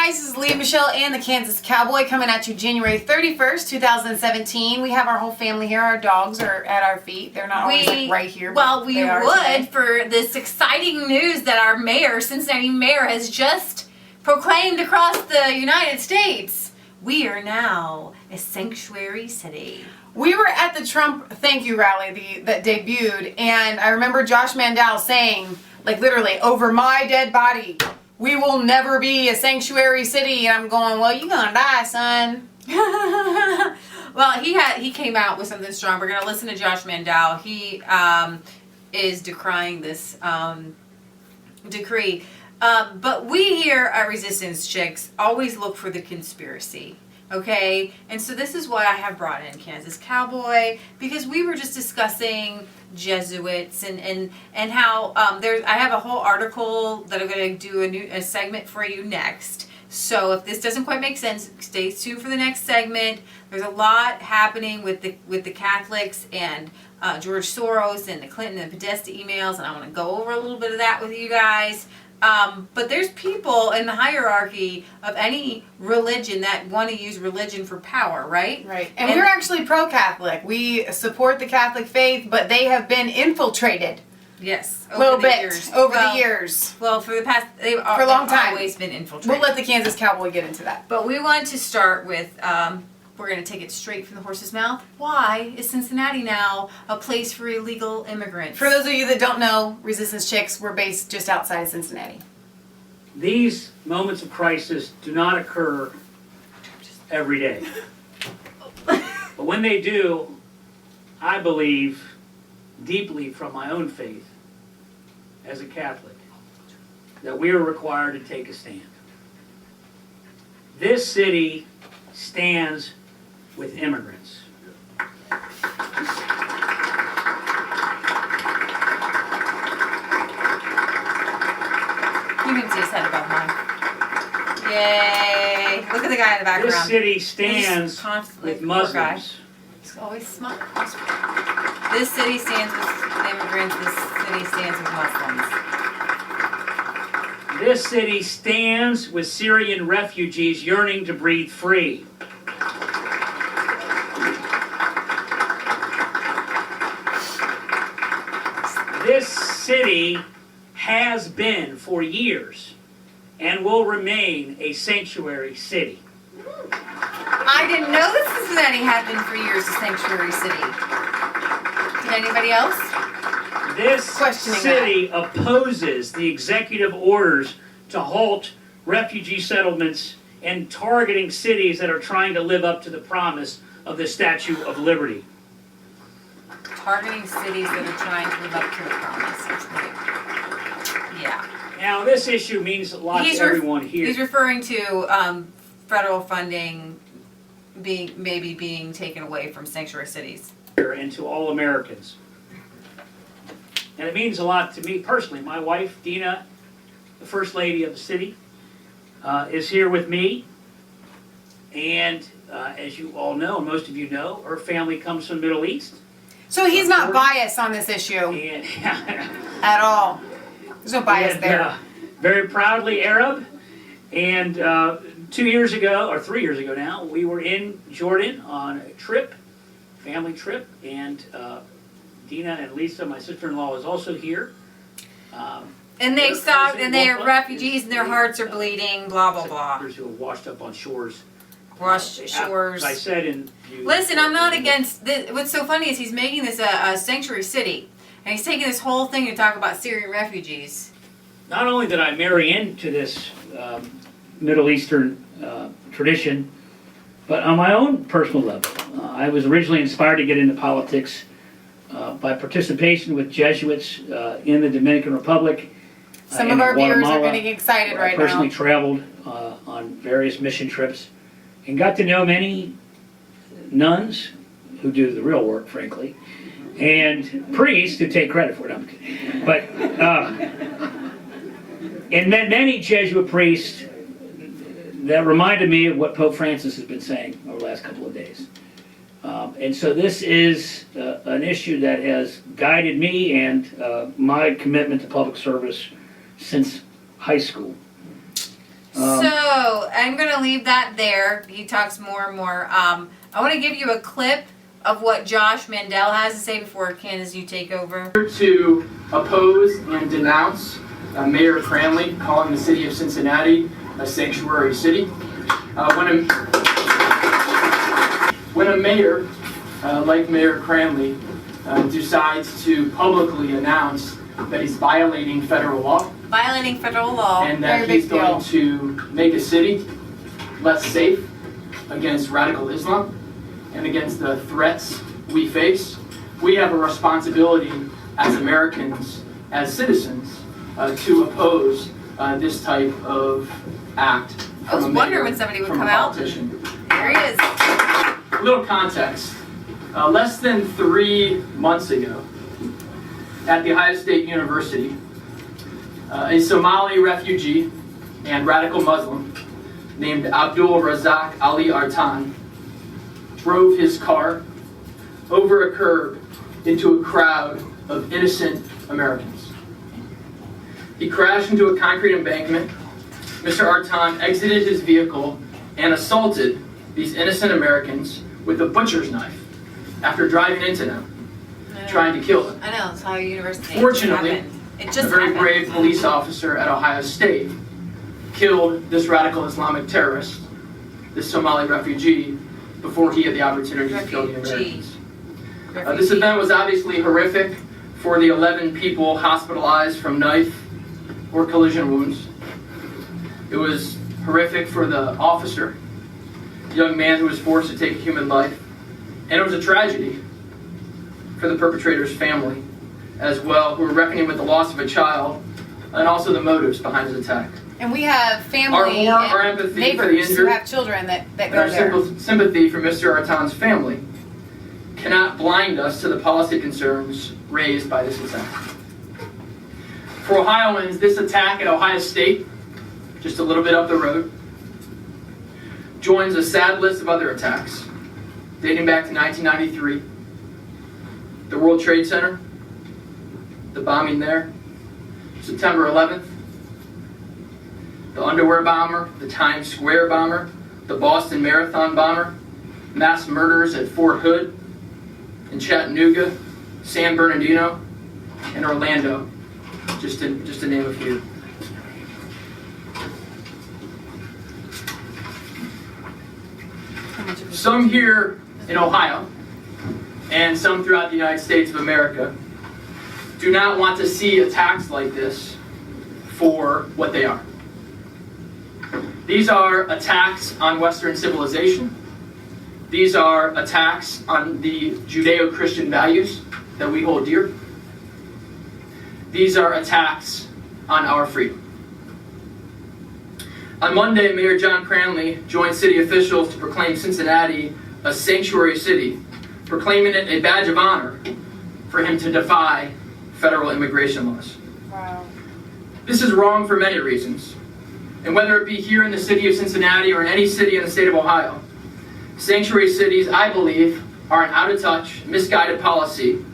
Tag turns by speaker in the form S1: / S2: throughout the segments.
S1: guys, this is Leah Michelle and the Kansas Cowboy coming at you January 31st, 2017. We have our whole family here. Our dogs are at our feet. They're not always like right here.
S2: Well, we would
S1: today.
S2: for this exciting news that our mayor, Cincinnati mayor, has just proclaimed across the United States. We are now a sanctuary city.
S1: We were at the Trump thank you rally that debuted, and I remember Josh Mandell saying, like literally, over my dead body, we will never be a sanctuary city. And I'm going, well, you're gonna die, son.
S2: Well, he came out with something strong. We're gonna listen to Josh Mandell. He is decrying this decree. But we here at Resistance Chicks always look for the conspiracy. Okay, and so this is why I have brought in Kansas Cowboy, because we were just discussing Jesuits and how I have a whole article that I'm going to do a segment for you next. So if this doesn't quite make sense, stay tuned for the next segment. There's a lot happening with the Catholics and George Soros and the Clinton and Podesta emails, and I want to go over a little bit of that with you guys. But there's people in the hierarchy of any religion that want to use religion for power, right?
S1: Right. And we're actually pro-Catholic. We support the Catholic faith, but they have been infiltrated.
S2: Yes.
S1: Over the years.
S2: Well, for the past, they've
S1: for a long time.
S2: Always been infiltrated.
S1: We'll let the Kansas Cowboy get into that.
S2: But we want to start with, we're going to take it straight from the horse's mouth. Why is Cincinnati now a place for illegal immigrants?
S1: For those of you that don't know, Resistance Chicks, we're based just outside of Cincinnati.
S3: These moments of crisis do not occur every day. But when they do, I believe deeply from my own faith as a Catholic that we are required to take a stand. This city stands with immigrants.
S2: You can see his head above mine. Yay! Look at the guy in the background.
S3: This city stands with Muslims.
S2: He's always smart. This city stands with immigrants. This city stands with Muslims.
S3: This city stands with Syrian refugees yearning to breathe free. This city has been for years and will remain a sanctuary city.
S2: I didn't know that Cincinnati had been for years a sanctuary city. Did anybody else?
S3: This city opposes the executive orders to halt refugee settlements and targeting cities that are trying to live up to the promise of the Statue of Liberty.
S2: Targeting cities that are trying to live up to the promise. Yeah.
S3: Now, this issue means a lot to everyone here.
S2: He's referring to federal funding being taken away from sanctuary cities.
S3: And to all Americans. And it means a lot to me personally. My wife, Dina, the First Lady of the city, is here with me. And as you all know, and most of you know, her family comes from the Middle East.
S1: So he's not biased on this issue
S3: And
S1: at all. There's no bias there.
S3: Very proudly Arab. And 2 years ago, or 3 years ago now, we were in Jordan on a trip, family trip, and Dina and Lisa, my sister-in-law, is also here.
S2: And they stopped, and they are refugees, and their hearts are bleeding, blah, blah, blah.
S3: Who are washed up on shores.
S2: Shores.
S3: As I said in...
S2: Listen, I'm not against this. What's so funny is he's making this a sanctuary city, and he's taking this whole thing to talk about Syrian refugees.
S3: Not only did I marry into this Middle Eastern tradition, but on my own personal level, I was originally inspired to get into politics by participation with Jesuits in the Dominican Republic.
S1: Some of our viewers are getting excited right now.
S3: I personally traveled on various mission trips and got to know many nuns who do the real work, frankly, and priests who take credit for them. But and met many Jesuit priests that reminded me of what Pope Francis has been saying over the last couple of days. And so this is an issue that has guided me and my commitment to public service since high school.
S2: So I'm going to leave that there. He talks more and more. I want to give you a clip of what Josh Mandell has to say before Candace, you take over.
S4: To oppose and denounce Mayor Cranley calling the city of Cincinnati a sanctuary city. When a mayor like Mayor Cranley decides to publicly announce that he's violating federal law, and that he's going to make a city less safe against radical Islam and against the threats we face, we have a responsibility as Americans, as citizens, to oppose this type of act.
S2: I was wondering when somebody would come out. There he is.
S4: A little context. Less than 3 months ago, at The Ohio State University, a Somali refugee and radical Muslim named Abdul Razak Ali Artan drove his car over a curb into a crowd of innocent Americans. He crashed into a concrete embankment. Mr. Artan exited his vehicle and assaulted these innocent Americans with a butcher's knife after driving into them, trying to kill them.
S2: I know, it's how university.
S4: Fortunately,
S2: it just
S4: a very
S2: happened.
S4: brave police officer at Ohio State killed this radical Islamic terrorist, this Somali refugee, before he had the opportunity to kill the Americans. This event was obviously horrific for the 11 people hospitalized from knife or collision wounds. It was horrific for the officer, the young man who was forced to take a human life. And it was a tragedy for the perpetrator's family as well, who were reckoning with the loss of a child and also the motives behind his attack.
S1: And we have family
S4: Our
S1: and
S4: empathy for the
S1: neighbors
S4: injured,
S1: who have children that
S4: and
S1: go
S4: our
S1: there.
S4: sympathy for Mr. Artan's family cannot blind us to the policy concerns raised by this attack. For Ohioans, this attack at Ohio State, just a little bit up the road, joins a sad list of other attacks dating back to 1993. The World Trade Center, the bombing there, September 11th, the underwear bomber, the Times Square bomber, the Boston Marathon bomber, mass murders at Fort Hood, in Chattanooga, San Bernardino, and Orlando, just to name a few. Some here in Ohio, and some throughout the United States of America, do not want to see attacks like this for what they are. These are attacks on Western civilization. These are attacks on the Judeo-Christian values that we hold dear. These are attacks on our freedom. On Monday, Mayor John Cranley joined city officials to proclaim Cincinnati a sanctuary city, proclaiming it a badge of honor for him to defy federal immigration laws.
S1: Wow.
S4: This is wrong for many reasons. And whether it be here in the city of Cincinnati or in any city in the state of Ohio, sanctuary cities, I believe, are an out-of-touch, misguided policy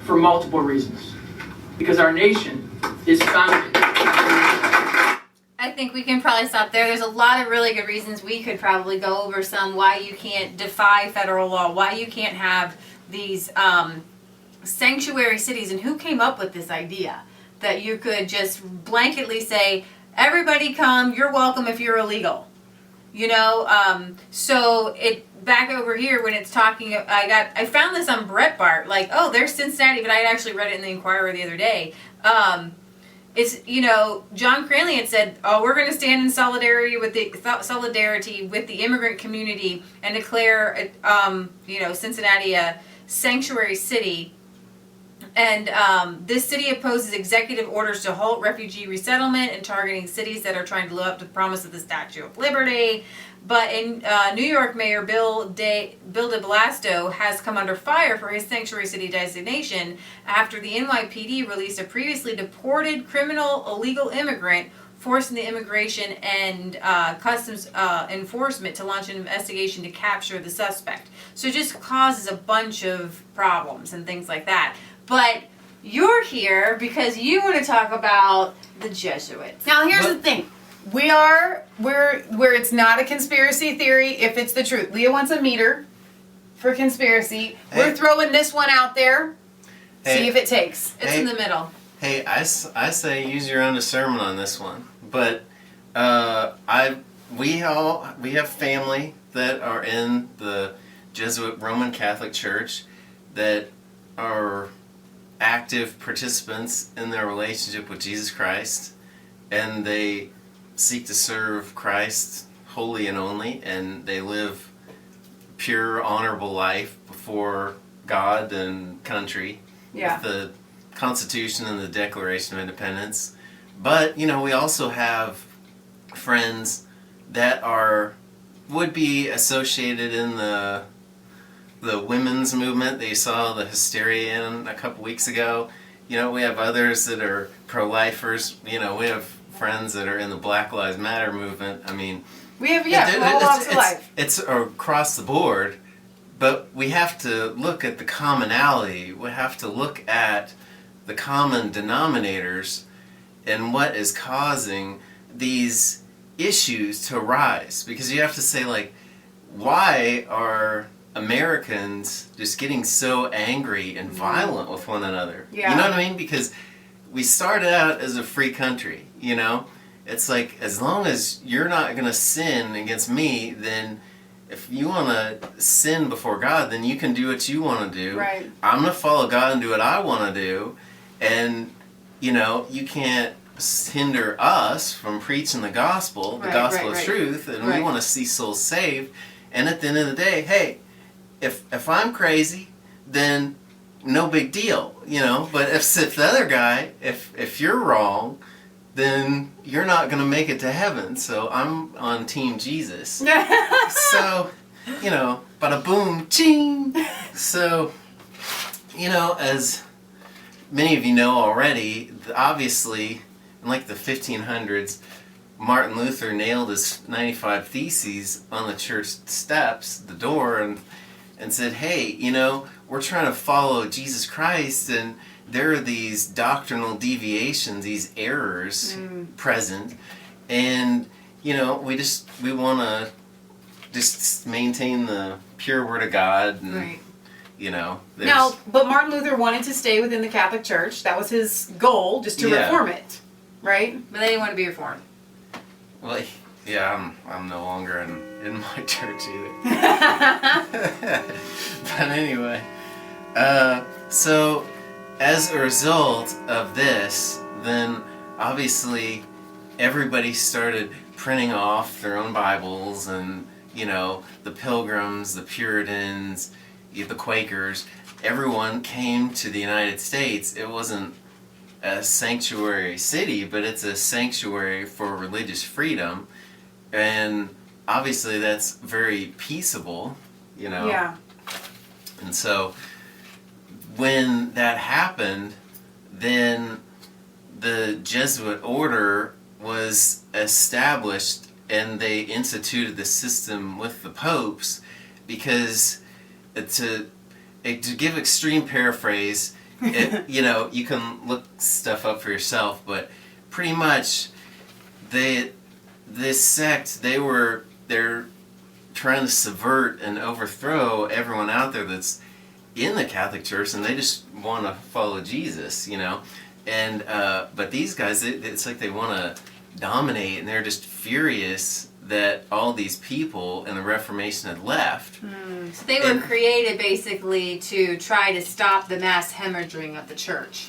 S4: for multiple reasons. Because our nation is founded.
S2: I think we can probably stop there. There's a lot of really good reasons. We could probably go over some why you can't defy federal law, why you can't have these sanctuary cities, and who came up with this idea that you could just blanketly say, everybody come, you're welcome if you're illegal. You know, so it back over here when it's talking, I found this on Breitbart, like, oh, there's Cincinnati, but I had actually read it in the Inquirer the other day. It's, you know, John Cranley had said, oh, we're going to stand in solidarity with the immigrant community and declare, you know, Cincinnati a sanctuary city. And this city opposes executive orders to halt refugee resettlement and targeting cities that are trying to live up to the promise of the Statue of Liberty. But in New York, Mayor Bill de Blasio has come under fire for his sanctuary city designation after the NYPD released a previously deported criminal illegal immigrant, forcing the Immigration and Customs Enforcement to launch an investigation to capture the suspect. So it just causes a bunch of problems and things like that. But you're here because you want to talk about the Jesuits.
S1: Now here's the thing. where it's not a conspiracy theory if it's the truth. Leah wants a meter for conspiracy.
S5: Hey.
S1: We're throwing this one out there.
S5: Hey.
S1: See if it takes.
S2: It's
S5: Hey.
S2: in the middle.
S5: Hey, I say use your own discernment on this one. But we have family that are in the Jesuit Roman Catholic Church that are active participants in their relationship with Jesus Christ, and they seek to serve Christ wholly and only, and they live pure, honorable life before God and country.
S1: Yeah.
S5: With the Constitution and the Declaration of Independence. But, we also have friends that would be associated in the women's movement that you saw the hysteria in a couple weeks ago. We have others that are pro-lifers. We have friends that are in the Black Lives Matter movement. I mean,
S1: We have, from all walks of life.
S5: it's across the board, but we have to look at the commonality. We have to look at the common denominators and what is causing these issues to arise. Because you have to say, like, why are Americans just getting so angry and violent with one another?
S1: Yeah.
S5: You know what I mean? Because we started out as a free country, It's like, as long as you're not going to sin against me, then if you want to sin before God, then you can do what you want to do.
S1: Right.
S5: I'm going to follow God and do what I want to do. And, you can't hinder us from preaching the gospel, the gospel of truth, and we want to see souls saved. And at the end of the day, hey, if I'm crazy, then no big deal, But if the other guy, if you're wrong, then you're not going to make it to heaven. So I'm on Team Jesus. So, bada boom, ching. So, as many of you know already, obviously, in like the 1500s, Martin Luther nailed his 95 Theses on the church steps, the door, and said, hey, we're trying to follow Jesus Christ, and there are these doctrinal deviations, these errors present, and we want to just maintain the pure word of God, and
S1: Now, but Martin Luther wanted to stay within the Catholic Church. That was his goal, just to reform it, right?
S2: But they didn't want to be reformed.
S5: Well, yeah, I'm no longer in my church either. But anyway, so as a result of this, then obviously everybody started printing off their own Bibles, and the Pilgrims, the Puritans, the Quakers, everyone came to the United States. It wasn't a sanctuary city, but it's a sanctuary for religious freedom, and obviously that's very peaceable,
S1: Yeah.
S5: And so when that happened, then the Jesuit order was established, and they instituted the system with the popes, because to give extreme paraphrase, you can look stuff up for yourself, but pretty much this sect, they're trying to subvert and overthrow everyone out there that's in the Catholic Church, and they just want to follow Jesus, and but these guys, it's like they want to dominate, and they're just furious that all these people in the Reformation had left.
S2: So they were created basically to try to stop the mass hemorrhaging of the church.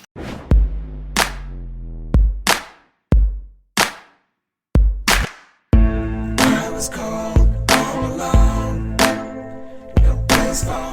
S6: I was cold, all alone, no place for